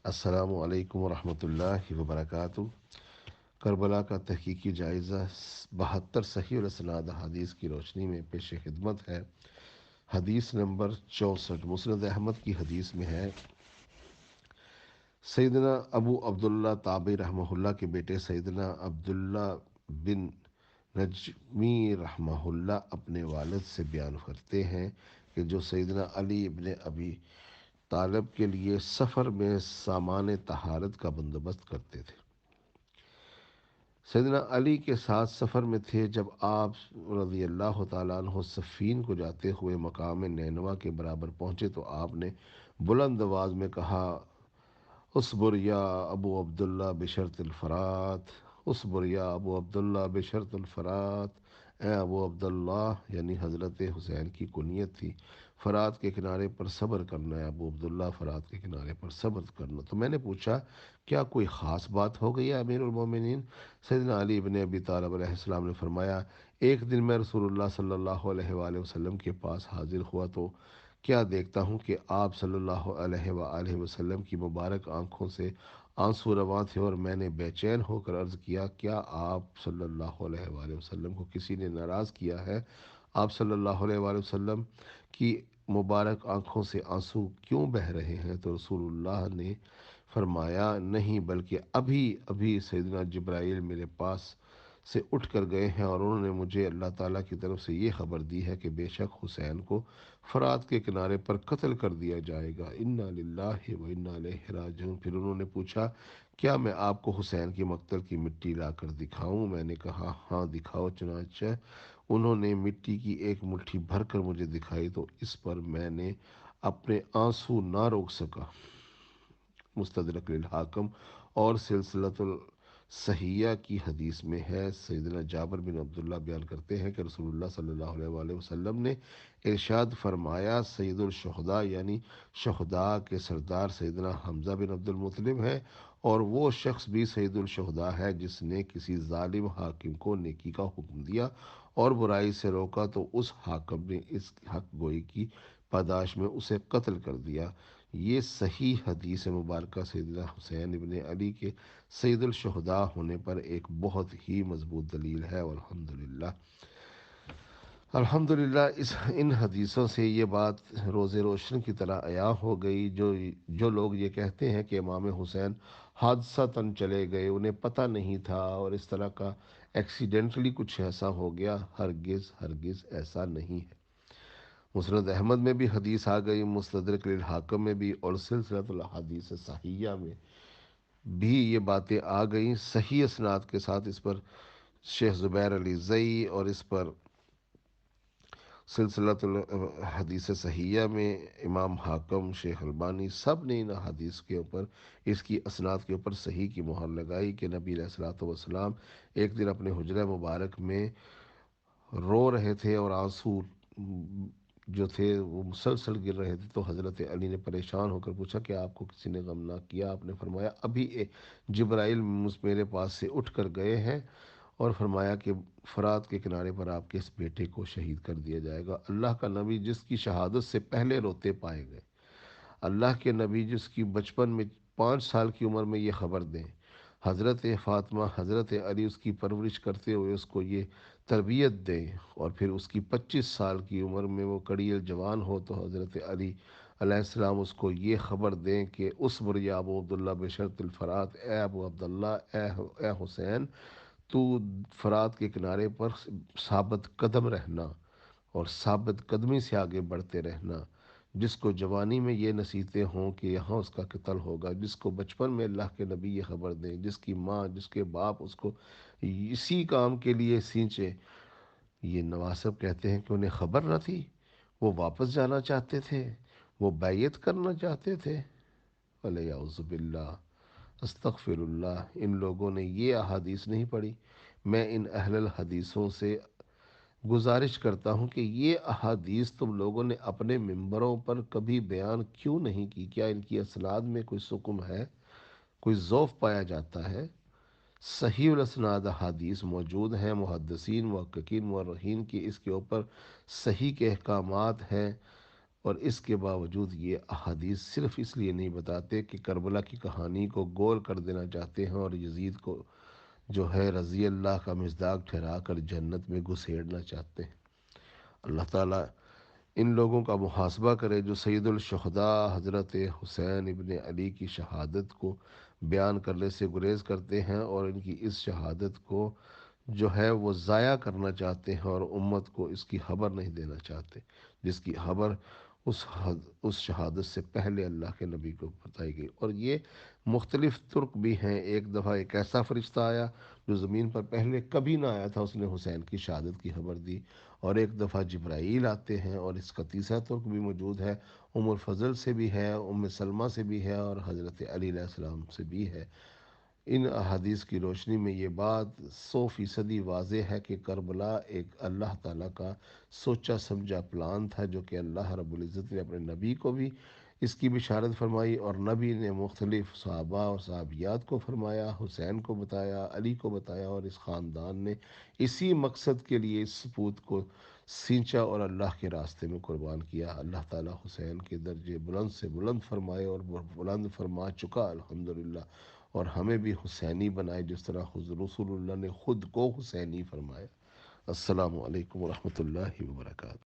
السلام علیکم ورحمۃ اللہ وبرکاتہ۔ کربلا کا تحقیقی جائزہ 72 صحیح الاسناد حدیث کی روشنی میں پیش خدمت ہے۔ حدیث نمبر 64 مسند احمد کی حدیث میں ہے، سیدنا ابو عبداللہ تابعی رحمہ اللہ کے بیٹے سیدنا عبداللہ بن نجمی رحمہ اللہ اپنے والد سے بیان کرتے ہیں کہ جو سیدنا علی ابن ابی طالب کے لیے سفر میں سامان طہارت کا بندوبست کرتے تھے۔ سیدنا علی کے ساتھ سفر میں تھے۔ جب آپ رضی اللہ تعالیٰ عنہ صفین کو جاتے ہوئے مقام نینوا کے برابر پہنچے تو آپ نے بلند آواز میں کہا، اصبر یا ابو عبداللہ بشرط الفرات، اصبر یا ابو عبداللہ بشرط الفرات۔ اے ابو عبداللہ، یعنی حضرت حسین کی کنیت تھی، فرات کے کنارے پر صبر کرنا ہے، ابو عبداللہ فرات کے کنارے پر صبر کرنا۔ تو میں نے پوچھا، کیا کوئی خاص بات ہو گئی ہے امیر المومنین؟ سیدنا علی ابن ابی طالب علیہ السلام نے فرمایا، ایک دن میں رسول اللہ صلی اللہ علیہ وآلہ وسلم کے پاس حاضر ہوا تو کیا دیکھتا ہوں کہ آپ صلی اللہ علیہ وآلہ وسلم کی مبارک آنکھوں سے آنسو رواں تھے، اور میں نے بے چین ہو کر عرض کیا، کیا آپ صلی اللہ علیہ وآلہ وسلم کو کسی نے ناراض کیا ہے؟ آپ صلی اللہ علیہ وآلہ وسلم کی مبارک آنکھوں سے آنسو کیوں بہہ رہے ہیں؟ تو رسول اللہ نے فرمایا، نہیں، بلکہ ابھی ابھی سیدنا جبرائیل میرے پاس سے اٹھ کر گئے ہیں، اور انہوں نے مجھے اللہ تعالیٰ کی طرف سے یہ خبر دی ہے کہ بے شک حسین کو فرات کے کنارے پر قتل کر دیا جائے گا۔ انا للہ و انا الیہ راجعون۔ پھر انہوں نے پوچھا، کیا میں آپ کو حسین کی مقتل کی مٹی لا کر دکھاؤں؟ میں نے کہا، ہاں دکھاؤ۔ چنانچہ انہوں نے مٹی کی ایک مٹھی بھر کر مجھے دکھائی تو اس پر میں نے اپنے آنسو نہ روک سکا۔ مستدرک للحاکم اور سلسلۃ الصحیحہ کی حدیث میں ہے، سیدنا جابر بن عبداللہ بیان کرتے ہیں کہ رسول اللہ صلی اللہ علیہ وآلہ وسلم نے ارشاد فرمایا، سید الشہداء یعنی شہداء کے سردار سیدنا حمزہ بن عبد المطلب ہے، اور وہ شخص بھی سید الشہداء ہے جس نے کسی ظالم حاکم کو نیکی کا حکم دیا اور برائی سے روکا تو اس حاکم نے اس حق گوئی کی پاداش میں اسے قتل کر دیا۔ یہ صحیح حدیث مبارکہ سیدنا حسین ابن علی کے سید الشہداء ہونے پر ایک بہت ہی مضبوط دلیل ہے۔ الحمدللہ، الحمدللہ ان حدیثوں سے یہ بات روز روشن کی طرح عیاں ہو گئی۔ جو لوگ یہ کہتے ہیں کہ امام حسین حادثتاً چلے گئے، انہیں پتہ نہیں تھا اور اس طرح کا ایکسیڈنٹلی کچھ ایسا ہو گیا، ہرگز ہرگز ایسا نہیں ہے۔ مسند احمد میں بھی حدیث آ گئی، مستدرک للحاکم میں بھی، اور سلسلۃ الحدیث صحیحہ میں بھی یہ باتیں آ گئیں صحیح اسناد کے ساتھ۔ اس پر شیخ زبیر علی زئی اور اس پر سلسلۃ الحدیث صحیحہ میں امام حاکم، شیخ البانی، سب نے ان حدیث کے اوپر، اس کی اسناد کے اوپر صحیح کی مہر لگائی کہ نبی علیہ الصلوۃ والسلام ایک دن اپنے حجرہ مبارک میں رو رہے تھے اور آنسو جو تھے وہ مسلسل گر رہے تھے، تو حضرت علی نے پریشان ہو کر پوچھا کہ آپ کو کسی نے غم نہ کیا؟ آپ نے فرمایا، ابھی جبرائیل میرے پاس سے اٹھ کر گئے ہیں اور فرمایا کہ فرات کے کنارے پر آپ کے اس بیٹے کو شہید کر دیا جائے گا۔ اللہ کا نبی جس کی شہادت سے پہلے روتے پائے گئے، اللہ کے نبی جس کی بچپن میں 5 سال کی عمر میں یہ خبر دیں، حضرت فاطمہ حضرت علی اس کی پرورش کرتے ہوئے اس کو یہ تربیت دیں، اور پھر اس کی 25 سال کی عمر میں وہ کڑیل جوان ہو تو حضرت علی علیہ السلام اس کو یہ خبر دیں کہ اصبر یا ابو عبداللہ بشرط الفرات، اے ابو عبداللہ، اے حسین، تو فرات کے کنارے پر ثابت قدم رہنا اور ثابت قدمی سے آگے بڑھتے رہنا۔ جس کو جوانی میں یہ نصیحتیں ہوں کہ یہاں اس کا قتل ہوگا، جس کو بچپن میں اللہ کے نبی یہ خبر دیں، جس کی ماں، جس کے باپ اس کو اسی کام کے لیے سینچے، یہ نواسب کہتے ہیں کہ انہیں خبر نہ تھی، وہ واپس جانا چاہتے تھے، وہ بیعت کرنا چاہتے تھے۔ وَلِیَعُوذُ بِاللَّہ، استغفر اللہ، ان لوگوں نے یہ احادیث نہیں پڑھی۔ میں ان اہل الحدیثوں سے گزارش کرتا ہوں کہ یہ احادیث تم لوگوں نے اپنے ممبروں پر کبھی بیان کیوں نہیں کی؟ کیا ان کی اسناد میں کوئی سقم ہے، کوئی ضعف پایا جاتا ہے؟ صحیح الاسناد احادیث موجود ہیں، محدثین، محققین، مورخین کی اس کے اوپر صحیح کے احکامات ہیں، اور اس کے باوجود یہ احادیث صرف اس لیے نہیں بتاتے کہ کربلا کی کہانی کو گول کر دینا چاہتے ہیں اور یزید کو جو ہے رضی اللہ کا مصداق ٹھہرا کر جنت میں گھسیڑنا چاہتے ہیں۔ اللہ تعالیٰ ان لوگوں کا محاسبہ کرے جو سید الشہداء حضرت حسین ابن علی کی شہادت کو بیان کرنے سے گریز کرتے ہیں اور ان کی اس شہادت کو جو ہے وہ ضائع کرنا چاہتے ہیں اور امت کو اس کی خبر نہیں دینا چاہتے، جس کی خبر اس شہادت سے پہلے اللہ کے نبی کو بتائی گئی۔ اور یہ مختلف طرق بھی ہیں۔ ایک دفعہ ایک ایسا فرشتہ آیا جو زمین پر پہلے کبھی نہ آیا تھا، اس نے حسین کی شہادت کی خبر دی، اور ایک دفعہ جبرائیل آتے ہیں، اور اس کا تیسرا طرق بھی موجود ہے، ام الفضل سے بھی ہے، ام سلمہ سے بھی ہے، اور حضرت علی علیہ السلام سے بھی ہے۔ ان احادیث کی روشنی میں یہ بات 100% واضح ہے کہ کربلا ایک اللہ تعالیٰ کا سوچا سمجھا پلان تھا، جو کہ اللہ رب العزت نے اپنے نبی کو بھی اس کی بشارت فرمائی، اور نبی نے مختلف صحابہ اور صحابیات کو فرمایا، حسین کو بتایا، علی کو بتایا، اور اس خاندان نے اسی مقصد کے لیے اس سپوت کو سینچا اور اللہ کے راستے میں قربان کیا۔ اللہ تعالیٰ حسین کے درجے بلند سے بلند فرمائے، اور وہ بلند فرما چکا الحمدللہ، اور ہمیں بھی حسینی بنائے جس طرح حضور رسول اللہ نے خود کو حسینی فرمایا۔ السلام علیکم ورحمۃ اللہ وبرکاتہ۔